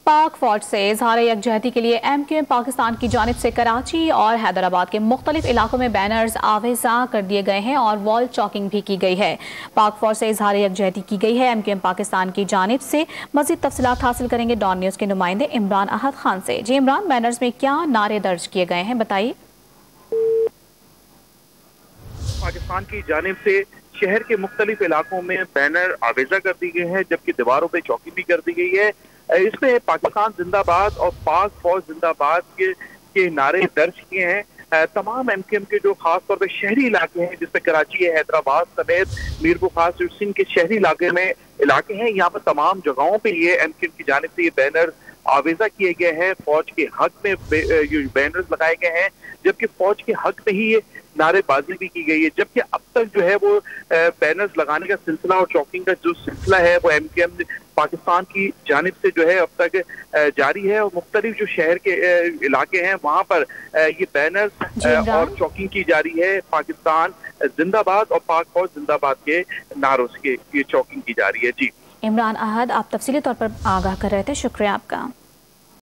पाक फौज से इजहार यकजहती के लिए MQM पाकिस्तान की जानिब से कराची और हैदराबाद के मुख्तलिफ इलाकों में बैनर्स आवेजा कर दिए गए हैं और वॉल चॉकिंग भी की गई है। पाक फौज से इजहार यकजहती की गई है। MQM पाकिस्तान की जानिब से मजीद तफसीलात हासिल करेंगे डॉन न्यूज़ के नुमाइंदे इमरान अहद खान से। जी इमरान, बैनर्स में क्या नारे दर्ज किए गए हैं, बताइए। पाकिस्तान की जानिब से शहर के मुख्तलिफ इलाकों में बैनर आवेजा कर दी गए हैं, जबकि दीवारों पे चौकी भी कर दी गई है। इसमें पाकिस्तान जिंदाबाद और पाक फौज जिंदाबाद के नारे दर्ज किए हैं। तमाम MQM के जो खास तौर पे शहरी इलाके हैं, जिसमें कराची है, हैदराबाद समेत मीरपुर खास सिंध के शहरी इलाके हैं, यहाँ पर तमाम जगहों पे ये MQM की जानिब से ये बैनर आवेजा किए गए हैं। फौज के हक में बैनर्स लगाए गए हैं, जबकि फौज के हक में ही ये नारेबाजी भी की गई है। जबकि अब तक जो है वो बैनर्स लगाने का सिलसिला और चौकिंग का जो सिलसिला है वो MQM पाकिस्तान की जानिब से जो है अब तक जारी है, और मुख्तलिफ जो शहर के इलाके हैं वहाँ पर ये बैनर्स और चौकिंग की जा रही है। पाकिस्तान जिंदाबाद और पाक फौज जिंदाबाद के नारों से ये चौकिंग की जा रही है। जी इमरान अहद, आप तफसीली तौर पर आगाह कर रहे थे, शुक्रिया आपका।